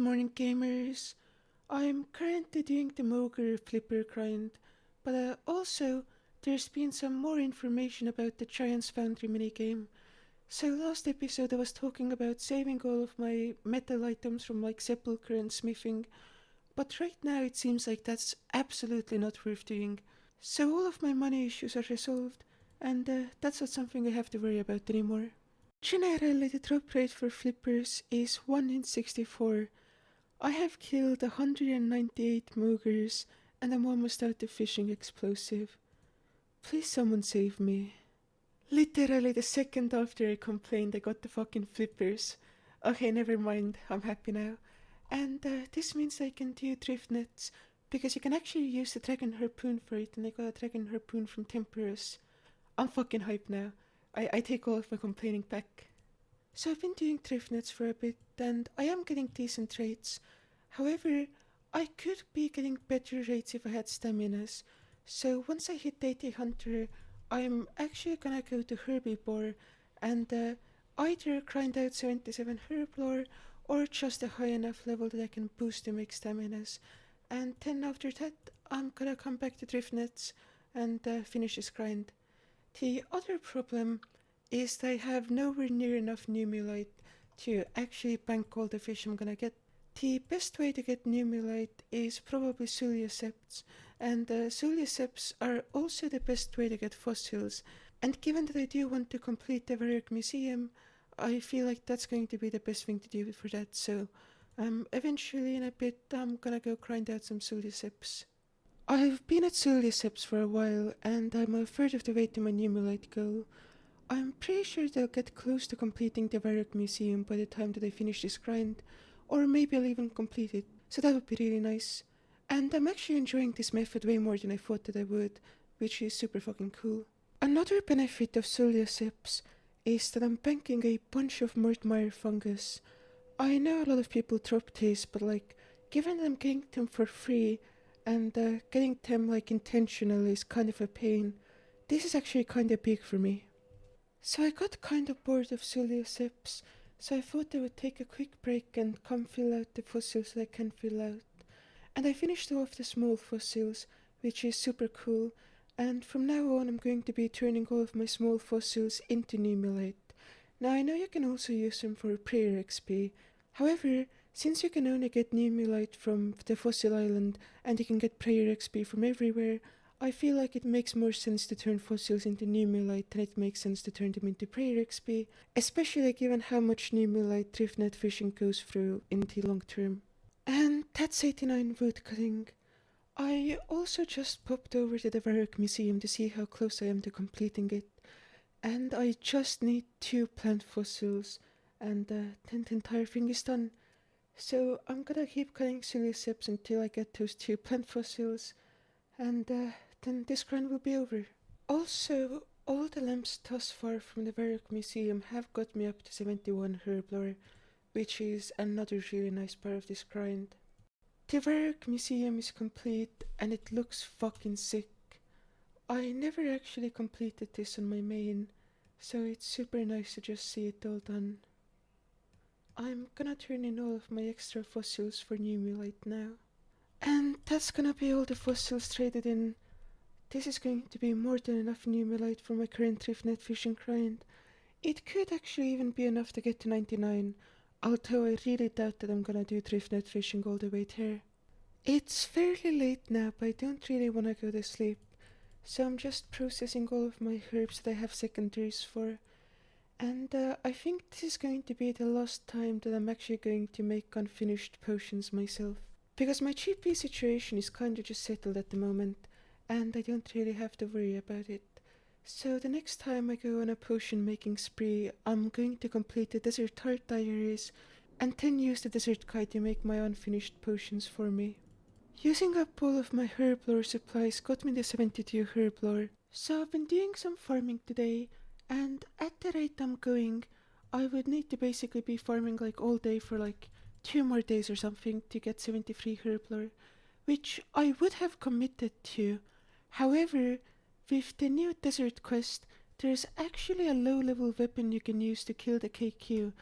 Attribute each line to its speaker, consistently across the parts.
Speaker 1: morning, gamers. I'm currently doing the Mogre Flipper grind, but also there's been some more information about the Giants Foundry minigame. So last episode I was talking about saving all of my metal items from like sepulchre and smithing, but right now it seems like that's absolutely not worth doing. So all of my money issues are resolved, and that's not something I have to worry about anymore. Generally, the drop rate for flippers is 1 in 64. I have killed 198 Mogres, and I'm almost out of fishing explosive. Please someone save me. Literally the second after I complained I got the fucking flippers. Okay, never mind, I'm happy now. And this means I can do drift nets, because you can actually use the dragon harpoon for it, and I got a dragon harpoon from Temperus. I'm fucking hyped now. I take all of my complaining back. So I've been doing drift nets for a bit, and I am getting decent rates. However, I could be getting better rates if I had staminas. So once I hit 80 Hunter, I'm actually gonna go to Herbivore and either grind out 77 Herblore or just a high enough level that I can boost to make staminas. And then after that, I'm gonna come back to drift nets and finish this grind. The other problem is that I have nowhere near enough Numulite to actually bank all the fish I'm gonna get. The best way to get Numulite is probably Sulioseps, and Sulioseps are also the best way to get fossils. And given that I do want to complete the Varrock Museum, I feel like that's going to be the best thing to do for that, so eventually in a bit I'm gonna go grind out some Sulioseps. I've been at Sulioseps for a while, and I'm a third of the way to my Numulite goal. I'm pretty sure they'll get close to completing the Varrock Museum by the time that I finish this grind, or maybe I'll even complete it, so that would be really nice. And I'm actually enjoying this method way more than I thought that I would, which is super fucking cool. Another benefit of Sulioseps is that I'm banking a bunch of Murtmire fungus. I know a lot of people drop this, but like, given that I'm getting them for free, and getting them like intentional is kind of a pain, this is actually kinda big for me. So I got kinda bored of Sulioseps, so I thought I would take a quick break and come fill out the fossils that I can fill out. And I finished off the small fossils, which is super cool, and from now on I'm going to be turning all of my small fossils into Numulite. Now I know you can also use them for prayer XP, however, since you can only get Numulite from the fossil island and you can get prayer XP from everywhere, I feel like it makes more sense to turn fossils into Numulite than it makes sense to turn them into prayer XP, especially given how much Numulite driftnet fishing goes through in the long term. And that's 89 woodcutting. I also just popped over to the Varrock Museum to see how close I am to completing it, and I just need 2 plant fossils, and then the entire thing is done. So I'm gonna keep cutting Sulioseps until I get those 2 plant fossils, and then this grind will be over. Also, all the lamps thus far from the Varrock Museum have got me up to 71 Herblore, which is another really nice part of this grind. The Varrock Museum is complete and it looks fucking sick. I never actually completed this on my main, so it's super nice to just see it all done. I'm gonna turn in all of my extra fossils for Numulite now. And that's gonna be all the fossils traded in. This is going to be more than enough Numulite for my current driftnet fishing grind. It could actually even be enough to get to 99, although I really doubt that I'm gonna do driftnet fishing all the way there. It's fairly late now, but I don't really wanna go to sleep, so I'm just processing all of my herbs that I have secondaries for. And I think this is going to be the last time that I'm actually going to make unfinished potions myself, because my GP situation is kinda just settled at the moment, and I don't really have to worry about it. So the next time I go on a potion making spree, I'm going to complete the Desert Heart Diaries, and then use the Desert Guide to make my unfinished potions for me. Using up all of my herblore supplies got me the 72 herblore, so I've been doing some farming today, and at the rate I'm going, I would need to basically be farming like all day for like 2 more days or something to get 73 herblore, which I would have committed to. However, with the new desert quest, there's actually a low level weapon you can use to kill the KQ,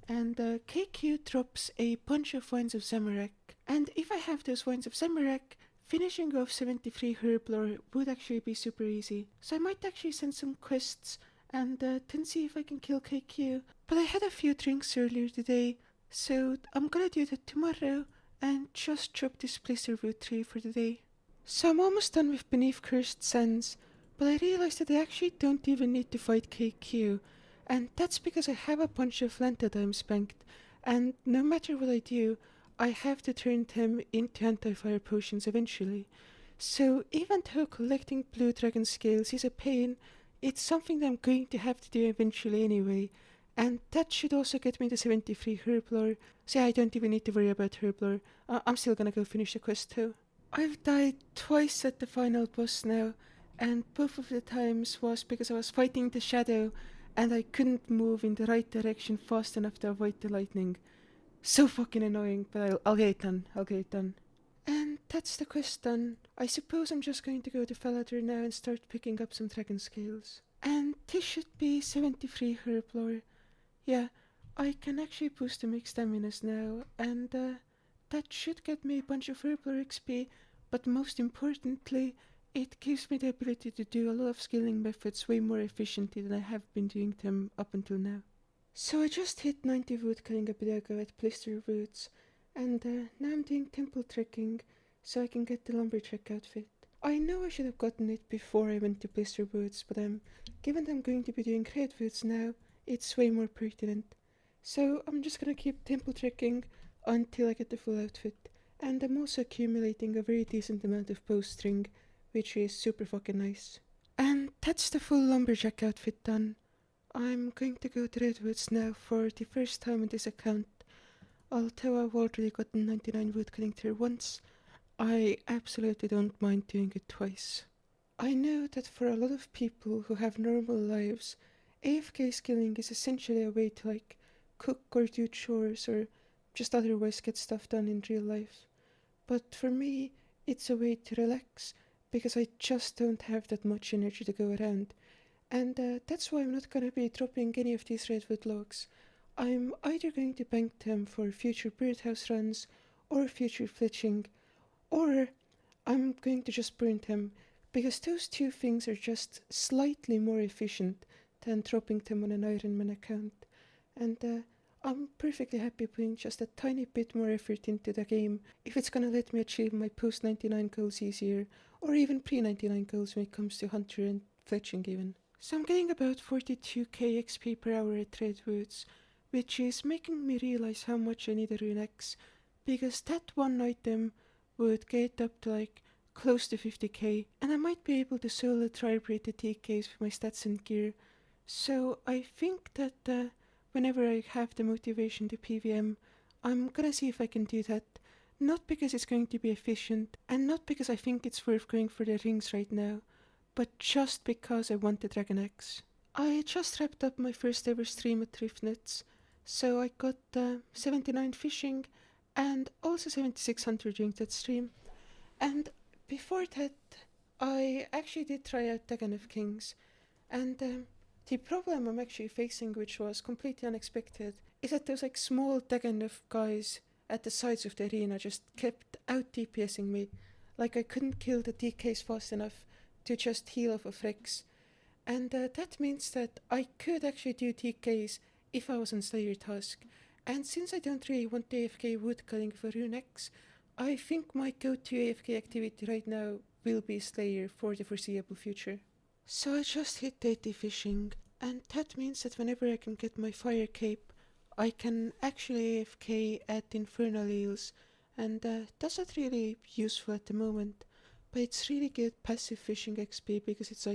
Speaker 1: And KQ drops a bunch of wines of Zamorak. And if I have those wines of Zamorak, finishing off 73 Herblore would actually be super easy. So I might actually send some quests and then see if I can kill KQ. But I had a few drinks earlier today, so I'm gonna do that tomorrow and just drop this Blister Root tree for the day. So I'm almost done with Beneath Cursed Sands, but I realized that I actually don't even need to fight KQ, and that's because I have a bunch of Lantadimes banked, and no matter what I do, I have to turn them into anti-fire potions eventually. So even though collecting blue dragon scales is a pain, it's something that I'm going to have to do eventually anyway, and that should also get me to 73 Herblore, so yeah, I don't even need to worry about Herblore. I'm still gonna go finish the quest though. I've died twice at the final boss now, and both of the times was because I was fighting the shadow and I couldn't move in the right direction fast enough to avoid the lightning. So fucking annoying, but I'll get it done. I'll get it done. And that's the quest done. I suppose I'm just going to go to Falador now and start picking up some dragon scales. And this should be 73 Herblore. Yeah, I can actually boost the mixed staminas now, and that should get me a bunch of Herblore XP, but most importantly, it gives me the ability to do a lot of skilling methods way more efficiently than I have been doing them up until now. So I just hit 90 wood cutting a bit ago at Blister Roots, and now I'm doing temple trekking so I can get the lumberjack outfit. I know I should have gotten it before I went to Blister Woods, but given that I'm going to be doing Redwoods now, it's way more pertinent. So I'm just gonna keep temple trekking until I get the full outfit, and I'm also accumulating a very decent amount of bowstring, which is super fucking nice. And that's the full lumberjack outfit done. I'm going to go to Redwoods now for the first time on this account. Although I've already gotten 99 wood cutting there once, I absolutely don't mind doing it twice. I know that for a lot of people who have normal lives, AFK skilling is essentially a way to cook or do chores or just otherwise get stuff done in real life. But for me, it's a way to relax because I just don't have that much energy to go around. And that's why I'm not gonna be dropping any of these redwood logs. I'm either going to bank them for future birdhouse runs or future fletching, or I'm going to just burn them because those two things are just slightly more efficient than dropping them on an Ironman account. And I'm perfectly happy putting just a tiny bit more effort into the game if it's gonna let me achieve my post 99 goals easier, or even pre 99 goals when it comes to Hunter and fletching even. So I'm getting about 42k XP per hour at Redwoods, which is making me realize how much I need a Rune X, because that one item would get up to close to 50k, and I might be able to solo tri-breed the TKs with my stats and gear. So I think that whenever I have the motivation to PVM, I'm gonna see if I can do that. Not because it's going to be efficient, and not because I think it's worth going for the rings right now, but just because I want the Dragon X. I just wrapped up my first ever stream at Driftnets, so I got 79 fishing and also 76 hunter during that stream. And before that, I actually did try out Dagon of Kings, and the problem I'm actually facing, which was completely unexpected, is that those small Dagon of guys at the sides of the arena just kept out DPSing me. I couldn't kill the DKs fast enough to just heal off of Rex. And that means that I could actually do TKs if I was on Slayer Task. And since I don't really want AFK woodcutting for Rune X, I think my go-to AFK activity right now will be Slayer for the foreseeable future. So I just hit 80 fishing, and that means that whenever I can get my fire cape, I can actually AFK at Infernal Eels, and that's not really useful at the moment, but it's really good passive fishing XP because it's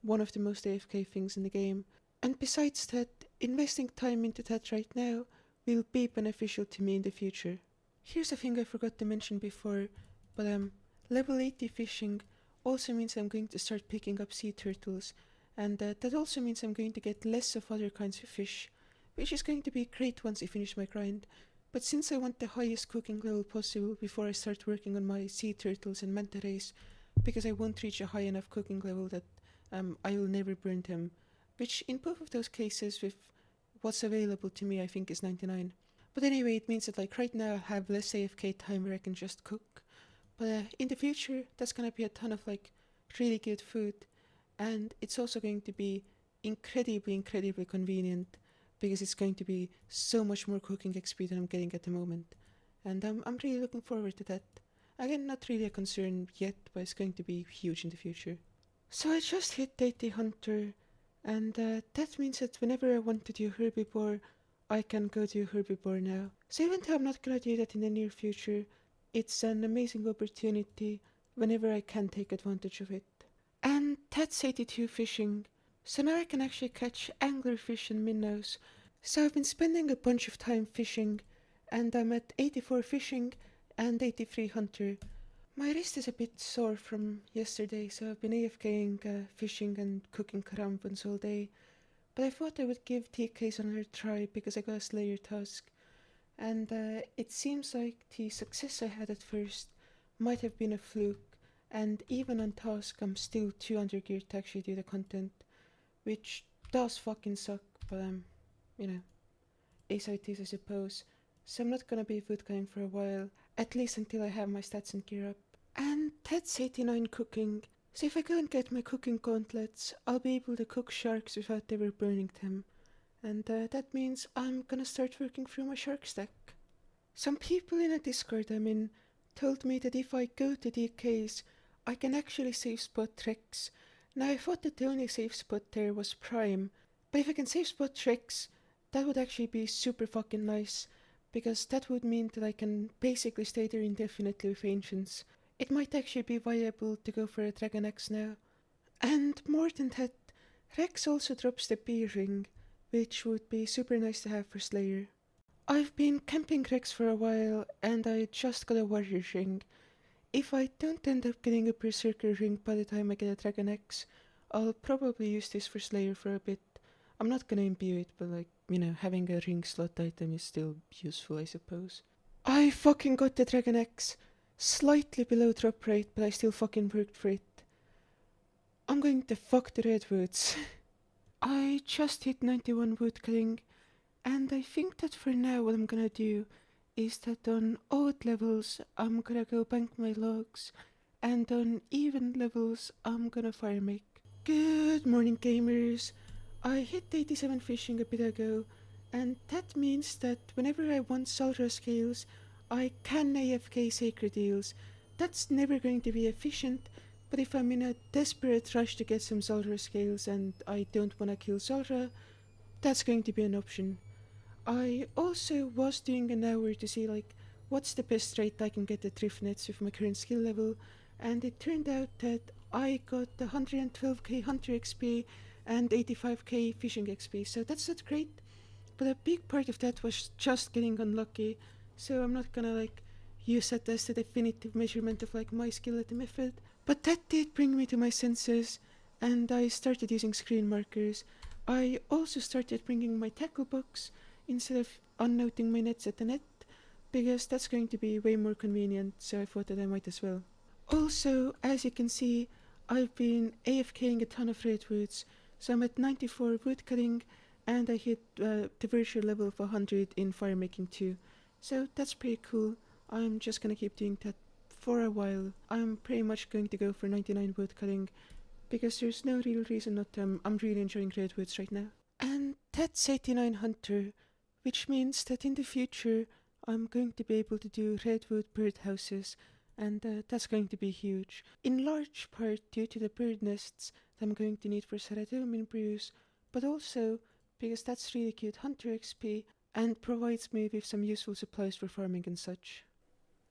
Speaker 1: one of the most AFK things in the game. And besides that, investing time into that right now will be beneficial to me in the future. Here's a thing I forgot to mention before, but level 80 fishing also means I'm going to start picking up sea turtles, and that also means I'm going to get less of other kinds of fish, which is going to be great once I finish my grind. But since I want the highest cooking level possible before I start working on my sea turtles and manta rays, because I won't reach a high enough cooking level that I will never burn them, which in both of those cases with what's available to me I think is 99. But anyway, it means that like right now I have less AFK time where I can just cook. But in the future, that's gonna be a ton of like really good food, and it's also going to be incredibly convenient because it's going to be so much more cooking XP than I'm getting at the moment, and I'm really looking forward to that. Again, not really a concern yet, but it's going to be huge in the future. So I just hit 80 Hunter, and that means that whenever I want to do herbivore, I can go do herbivore now. So even though I'm not gonna do that in the near future, it's an amazing opportunity whenever I can take advantage of it. And that's 82 fishing. So now I can actually catch anglerfish and minnows. So I've been spending a bunch of time fishing, and I'm at 84 fishing and 83 hunter. My wrist is a bit sore from yesterday, so I've been AFKing, fishing and cooking karambans all day. But I thought I would give TKs another try because I got a Slayer task. And it seems like the success I had at first might have been a fluke, and even on task I'm still too undergeared to actually do the content, which does fucking suck, but you know, is how it is I suppose. So I'm not gonna be food going for a while, at least until I have my stats and gear up. And that's 89 cooking. So if I go and get my cooking gauntlets, I'll be able to cook sharks without ever burning them. And that means I'm gonna start working through my shark stack. Some people in a Discord I'm in told me that if I go to DKs, I can actually save spot tricks. Now I thought that the only safe spot there was Prime, but if I can save spot tricks, that would actually be super fucking nice, because that would mean that I can basically stay there indefinitely with Ancients. It might actually be viable to go for a Dragon Axe now. And more than that, Rex also drops the B ring, which would be super nice to have for Slayer. I've been camping Rex for a while, and I just got a Warrior ring. If I don't end up getting a Berserker ring by the time I get a Dragon Axe, I'll probably use this for Slayer for a bit. I'm not gonna imbue it, but like, having a ring slot item is still useful, I suppose. I fucking got the Dragon Axe. Slightly below drop rate, but I still fucking worked for it. I'm going to fuck the redwoods. I just hit 91 woodcutting, and I think that for now what I'm gonna do is that on odd levels I'm gonna go bank my logs, and on even levels I'm gonna fire make. Good morning gamers! I hit 87 fishing a bit ago, and that means that whenever I want Zulrah scales, I can AFK sacred eels. That's never going to be efficient, but if I'm in a desperate rush to get some Zulrah scales and I don't want to kill Zulrah, that's going to be an option. I also was doing an hour to see like what's the best rate I can get the drift nets with my current skill level, and it turned out that I got 112k hunter XP and 85k fishing XP, so that's not great, but a big part of that was just getting unlucky, so I'm not gonna like use that as the definitive measurement of like my skill at the method. But that did bring me to my senses, and I started using screen markers. I also started bringing my tackle box instead of unnoting my nets at the net, because that's going to be way more convenient, so I thought that I might as well. Also, as you can see, I've been AFKing a ton of redwoods, so I'm at 94 wood cutting, and I hit the virtual level of 100 in firemaking too, so that's pretty cool. I'm just gonna keep doing that for a while. I'm pretty much going to go for 99 wood cutting, because there's no real reason not to. I'm really enjoying redwoods right now. And that's 89 hunter, which means that in the future I'm going to be able to do redwood birdhouses, and that's going to be huge. In large part due to the bird nests that I'm going to need for Saradomin brews, but also because that's really cute hunter XP and provides me with some useful supplies for farming and such.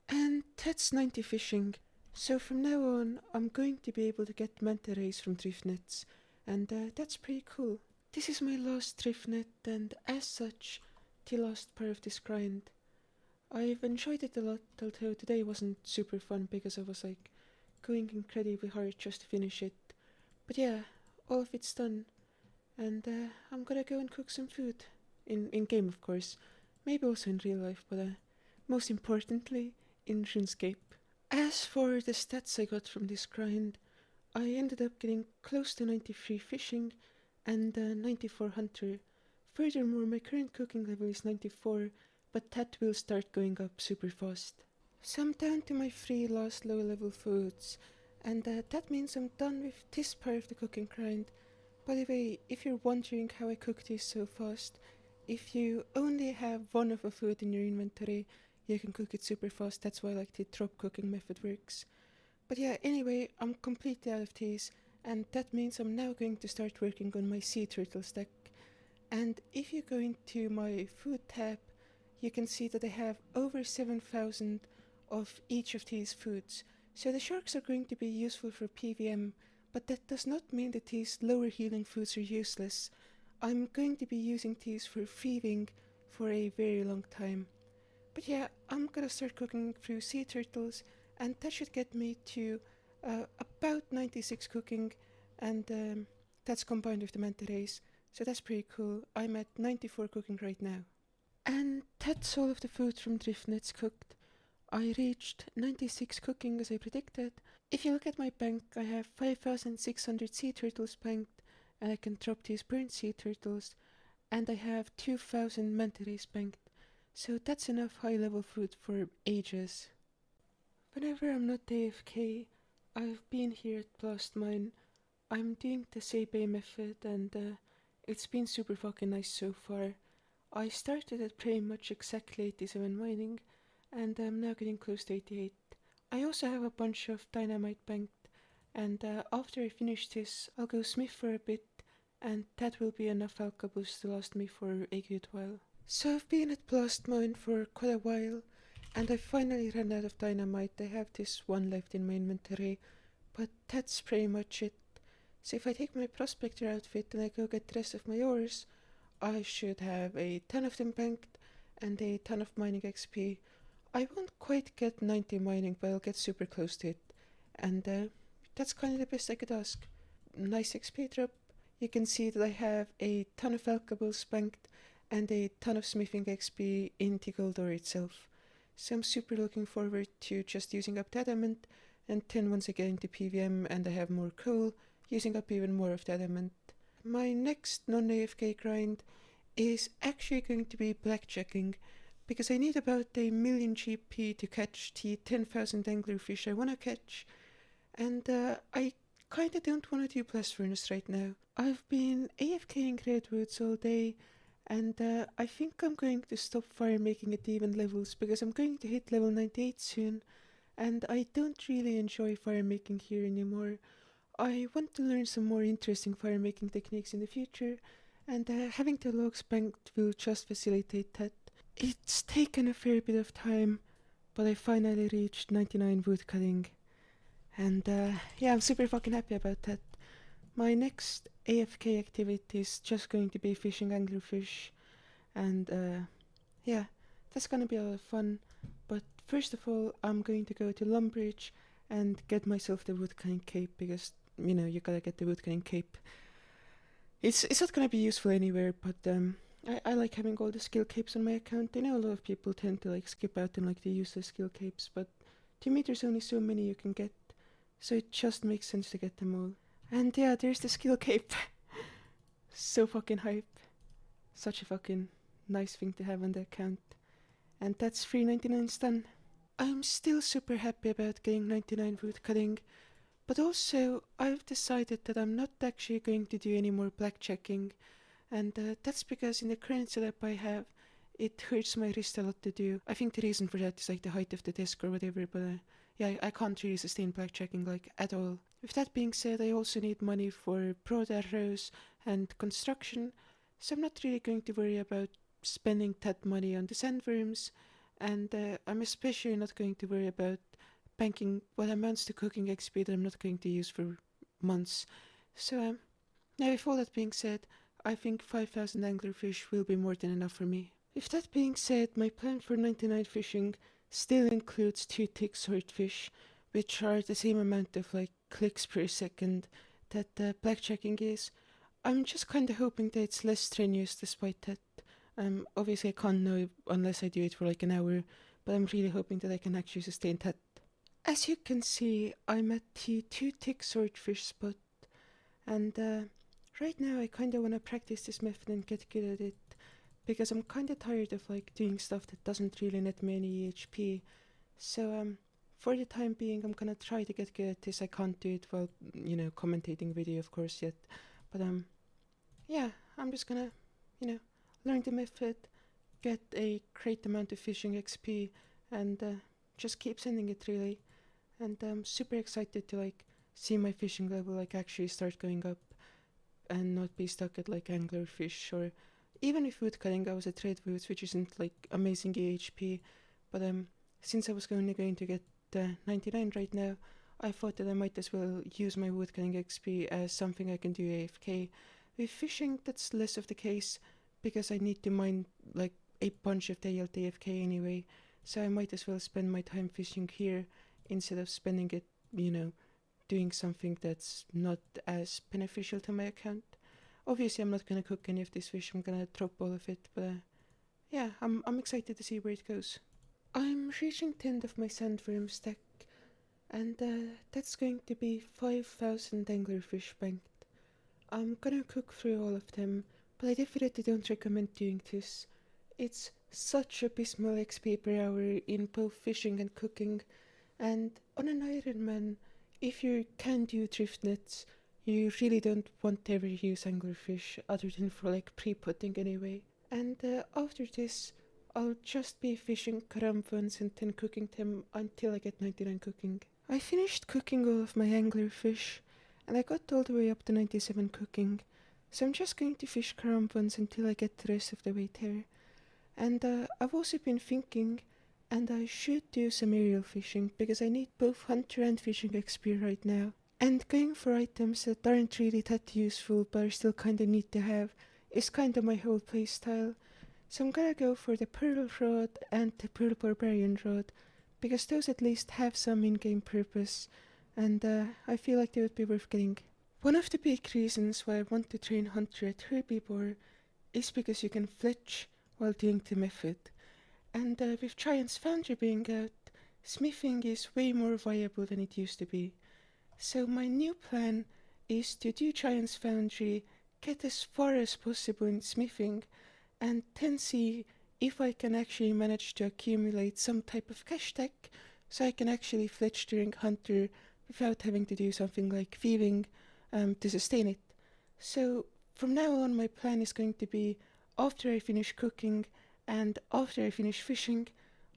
Speaker 1: And that's 90 fishing. So from now on, I'm going to be able to get manta rays from drift nets, and that's pretty cool. This is my last drift net, and as such, the last part of this grind. I've enjoyed it a lot, although today wasn't super fun because I was like going incredibly hard just to finish it. But yeah, all of it's done, and I'm gonna go and cook some food. In game, of course. Maybe also in real life, but most importantly, in RuneScape. As for the stats I got from this grind, I ended up getting close to 93 fishing and 94 hunter, Furthermore, my current cooking level is 94, but that will start going up super fast. So I'm down to my 3 last low level foods, and that means I'm done with this part of the cooking grind. By the way, if you're wondering how I cook this so fast, if you only have one of a food in your inventory, you can cook it super fast. That's why I like the drop cooking method works. But yeah, anyway, I'm completely out of these, and that means I'm now going to start working on my sea turtle stack. And if you go into my food tab, you can see that I have over 7,000 of each of these foods. So the sharks are going to be useful for PVM, but that does not mean that these lower healing foods are useless. I'm going to be using these for thieving for a very long time. But yeah, I'm gonna start cooking through sea turtles, and that should get me to about 96 cooking, and that's combined with the manta rays. So that's pretty cool. I'm at 94 cooking right now. And that's all of the food from Driftnets cooked. I reached 96 cooking as I predicted. If you look at my bank, I have 5,600 sea turtles banked, and I can drop these burnt sea turtles, and I have 2,000 manta rays banked. So that's enough high level food for ages. Whenever I'm not AFK, I've been here at Blast Mine. I'm doing the Seibei method, and it's been super fucking nice so far. I started at pretty much exactly 87 mining, and I'm now getting close to 88. I also have a bunch of dynamite banked, and after I finish this, I'll go smith for a bit, and that will be enough alka boost to last me for a good while. So I've been at Blast Mine for quite a while, and I finally ran out of dynamite. I have this one left in my inventory, but that's pretty much it. So if I take my prospector outfit and I go get the rest of my ores, I should have a ton of them banked and a ton of mining XP. I won't quite get 90 mining, but I'll get super close to it. And that's kind of the best I could ask. Nice XP drop. You can see that I have a ton of alkables banked and a ton of smithing XP in the gold ore itself. So I'm super looking forward to just using up the adamant, and then once I get into PVM and I have more coal, using up even more of the adamant. My next non-AFK grind is actually going to be blackjacking, because I need about a million GP to catch the 10,000 anglerfish I want to catch, and I kinda don't want to do blast furnace right now. I've been AFKing redwoods all day, and I think I'm going to stop fire making at even levels because I'm going to hit level 98 soon, and I don't really enjoy fire making here anymore. I want to learn some more interesting fire making techniques in the future, and having the logs banked will just facilitate that. It's taken a fair bit of time, but I finally reached 99 wood cutting, and yeah, I'm super fucking happy about that. My next AFK activity is just going to be fishing anglerfish, and yeah, that's gonna be a lot of fun. But first of all, I'm going to go to Lumbridge and get myself the woodcutting cape, because you gotta get the woodcutting cape. It's not gonna be useful anywhere, but I like having all the skill capes on my account. I know a lot of people tend to like skip out on like the useless skill capes, but to me there's only so many you can get, so it just makes sense to get them all. And yeah, there's the skill cape. So fucking hype. Such a fucking nice thing to have on the account. And that's 399 done. I'm still super happy about getting 99 wood cutting, but also I've decided that I'm not actually going to do any more blackjacking, and that's because in the current setup I have, it hurts my wrist a lot to do. I think the reason for that is like the height of the desk or whatever, but yeah, I can't really sustain blackjacking like at all. With that being said, I also need money for broad arrows and construction, so I'm not really going to worry about spending that money on the sandworms, and I'm especially not going to worry about banking what amounts to cooking XP that I'm not going to use for months. So now with all that being said, I think 5,000 anglerfish will be more than enough for me. With that being said, my plan for 99 fishing still includes 2 tick swordfish, which are the same amount of like clicks per second that blackjacking is. I'm just kinda hoping that it's less strenuous despite that. Obviously I can't know unless I do it for like an hour, but I'm really hoping that I can actually sustain that. As you can see, I'm at the 2 tick swordfish spot, and right now I kinda wanna practice this method and get good at it. because I'm kind of tired of like doing stuff that doesn't really net me any HP. So for the time being, I'm gonna try to get good at this. I can't do it while commentating video, of course, yet, but yeah, I'm just gonna learn the method, get a great amount of fishing XP, and just keep sending it really. And I'm super excited to like see my fishing level like actually start going up and not be stuck at like anglerfish, or even with woodcutting I was at red woods, which isn't like amazing AHP, but since I was only going to get 99 right now, I thought that I might as well use my woodcutting XP as something I can do AFK. With fishing that's less of the case, because I need to mine like a bunch of daily AFK anyway, so I might as well spend my time fishing here instead of spending it, doing something that's not as beneficial to my account. Obviously, I'm not gonna cook any of this fish. I'm gonna drop all of it. But yeah, I'm excited to see where it goes. I'm reaching the end of my sandworm stack, and that's going to be 5,000 anglerfish banked. I'm gonna cook through all of them, but I definitely don't recommend doing this. It's such abysmal XP per hour in both fishing and cooking, and on an Ironman, if you can do drift nets, you really don't want to ever use anglerfish other than for like pre-putting anyway. And after this, I'll just be fishing crumb ones and then cooking them until I get 99 cooking. I finished cooking all of my anglerfish, and I got all the way up to 97 cooking, so I'm just going to fish crumb ones until I get the rest of the way there. And I've also been thinking, and I should do some aerial fishing because I need both hunter and fishing XP right now. And going for items that aren't really that useful but are still kinda neat to have is kinda my whole playstyle. So I'm gonna go for the Pearl Rod and the Pearl Barbarian Rod, because those at least have some in-game purpose, and I feel like they would be worth getting. One of the big reasons why I want to train Hunter at Herbivore is because you can fletch while doing the method. And with Giant's Foundry being out, smithing is way more viable than it used to be. So my new plan is to do Giant's Foundry, get as far as possible in smithing, and then see if I can actually manage to accumulate some type of cash stack so I can actually fletch during Hunter without having to do something like thieving to sustain it. So from now on, my plan is going to be, after I finish cooking and after I finish fishing,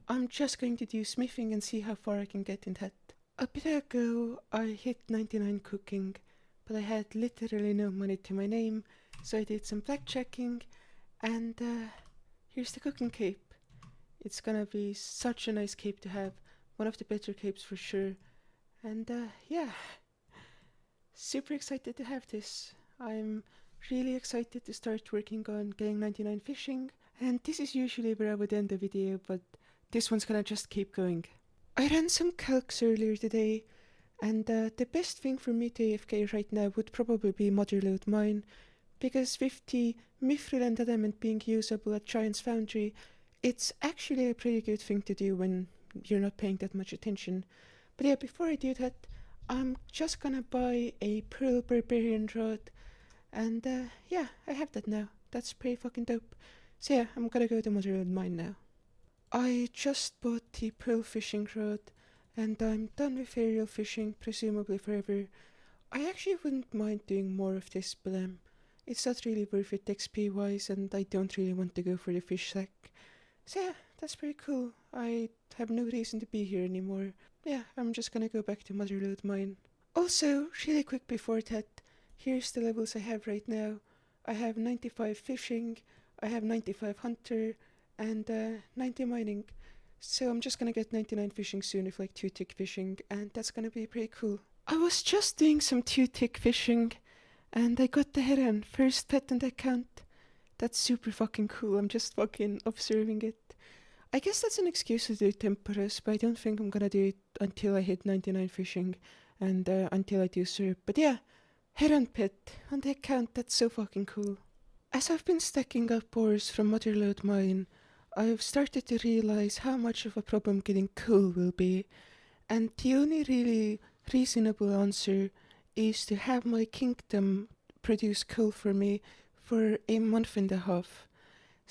Speaker 1: I'm just going to do smithing and see how far I can get in that. A bit ago, I hit 99 cooking, but I had literally no money to my name, so I did some blackjacking, and here's the cooking cape. It's gonna be such a nice cape to have, one of the better capes for sure, and yeah, super excited to have this. I'm really excited to start working on getting 99 fishing, and this is usually where I would end the video, but this one's gonna just keep going. I ran some calcs earlier today, and the best thing for me to AFK right now would probably be Motherlode Mine, because with the Mithril and Adamant being usable at Giant's Foundry, it's actually a pretty good thing to do when you're not paying that much attention. But yeah, before I do that, I'm just gonna buy a Pearl Barbarian Rod, and yeah, I have that now. That's pretty fucking dope. So yeah, I'm gonna go to Motherlode Mine now. I just bought the Pearl fishing rod, and I'm done with aerial fishing, presumably forever. I actually wouldn't mind doing more of this, but it's not really worth it XP wise, and I don't really want to go for the fish sack. So yeah, that's pretty cool. I have no reason to be here anymore. Yeah, I'm just gonna go back to Motherlode Mine. Also, really quick before that, here's the levels I have right now. I have 95 fishing, I have 95 hunter, and 90 mining. So I'm just gonna get 99 fishing soon with like 2 tick fishing, and that's gonna be pretty cool. I was just doing some 2 tick fishing, and I got the heron, first pet on the account. That's super fucking cool. I'm just fucking observing it. I guess that's an excuse to do temperous, but I don't think I'm gonna do it until I hit 99 fishing and until I do syrup. But yeah, heron pet on the account, that's so fucking cool. As I've been stacking up ores from Motherlode Mine, I've started to realize how much of a problem getting coal will be, and the only really reasonable answer is to have my kingdom produce coal for me for a month and a half.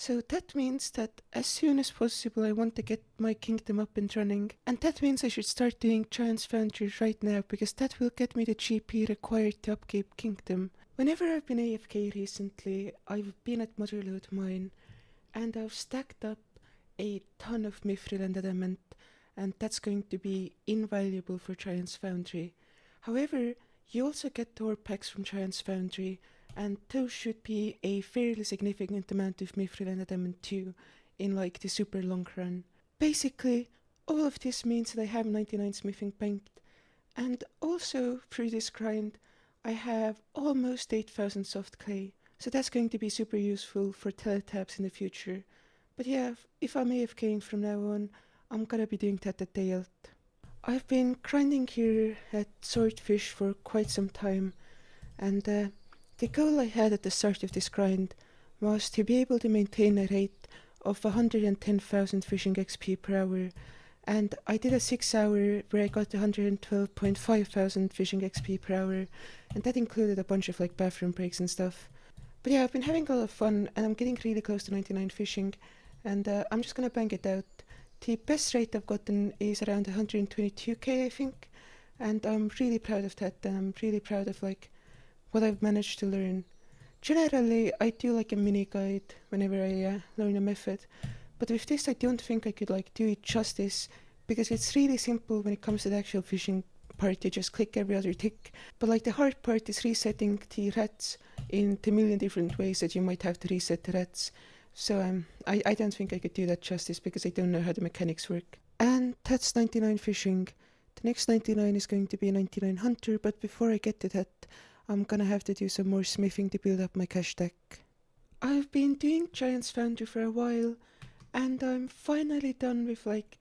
Speaker 1: So that means that as soon as possible I want to get my kingdom up and running. And that means I should start doing Giant's Foundry right now, because that will get me the GP required to upkeep kingdom. Whenever I've been AFK recently, I've been at Motherlode Mine and I've stacked up a ton of mithril and adamant, and that's going to be invaluable for Giant's Foundry. However, you also get ore packs from Giant's Foundry, and those should be a fairly significant amount of mithril and adamant too, in like the super long run. Basically, all of this means that I have 99 smithing banked, and also through this grind, I have almost 8,000 soft clay, so that's going to be super useful for teletabs in the future. But yeah, if I'm AFKing from now on, I'm gonna be doing that at day out. I've been grinding here at Swordfish for quite some time, and the goal I had at the start of this grind was to be able to maintain a rate of 110,000 fishing XP per hour, and I did a 6 hour where I got 112.5 thousand fishing XP per hour, and that included a bunch of like bathroom breaks and stuff. But yeah, I've been having a lot of fun, and I'm getting really close to 99 fishing, and I'm just gonna bang it out. The best rate I've gotten is around 122k, I think, and I'm really proud of that, and I'm really proud of like what I've managed to learn. Generally, I do like a mini guide whenever I learn a method, but with this I don't think I could like do it justice, because it's really simple when it comes to the actual fishing part. You just click every other tick, but like the hard part is resetting the rats in the million different ways that you might have to reset the rats. So I don't think I could do that justice, because I don't know how the mechanics work. And that's 99 fishing. The next 99 is going to be 99 hunter, but before I get to that, I'm gonna have to do some more smithing to build up my cash stack. I've been doing Giant's Foundry for a while, and I'm finally done with like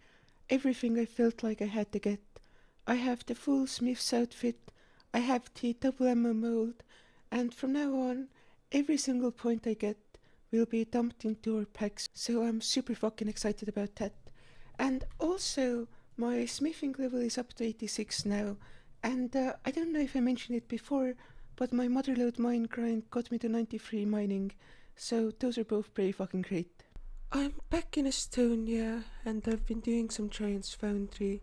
Speaker 1: everything I felt like I had to get. I have the full Smith's outfit, I have the double ammo mold, and from now on, every single point I get will be dumped into ore packs, so I'm super fucking excited about that. And also, my smithing level is up to 86 now, and I don't know if I mentioned it before, but my Motherlode Mine grind got me to 93 mining, so those are both pretty fucking great. I'm back in Estonia, and I've been doing some Giant's Foundry,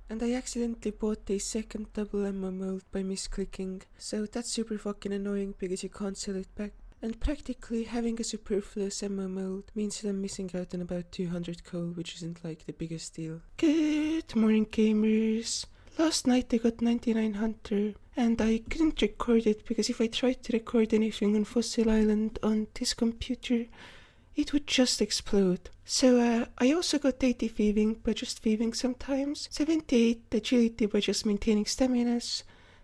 Speaker 1: and I accidentally bought a second double ammo mold by misclicking, so that's super fucking annoying because you can't sell it back. And practically having a superfluous ammo mold means that I'm missing out on about 200 coal, which isn't like the biggest deal. Good morning, gamers. Last night I got 99 hunter, and I couldn't record it because if I tried to record anything on Fossil Island on this computer, it would just explode. So I also got 80 thieving by just thieving sometimes, 78 agility by just maintaining staminas,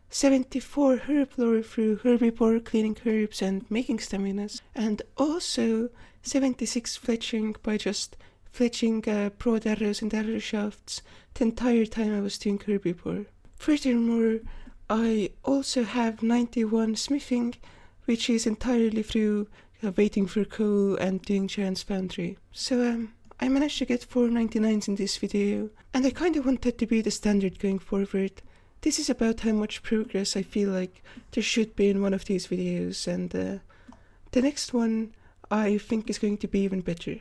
Speaker 1: 74 herb lore through herbivore, cleaning herbs and making staminas, and also 76 fletching by just fletching broad arrows and arrow shafts the entire time I was doing herbivore. Furthermore, I also have 91 smithing, which is entirely through waiting for coal and doing Giant's Foundry. So I managed to get 4 99s in this video, and I kinda want that to be the standard going forward. This is about how much progress I feel like there should be in one of these videos, and the next one I think is going to be even better.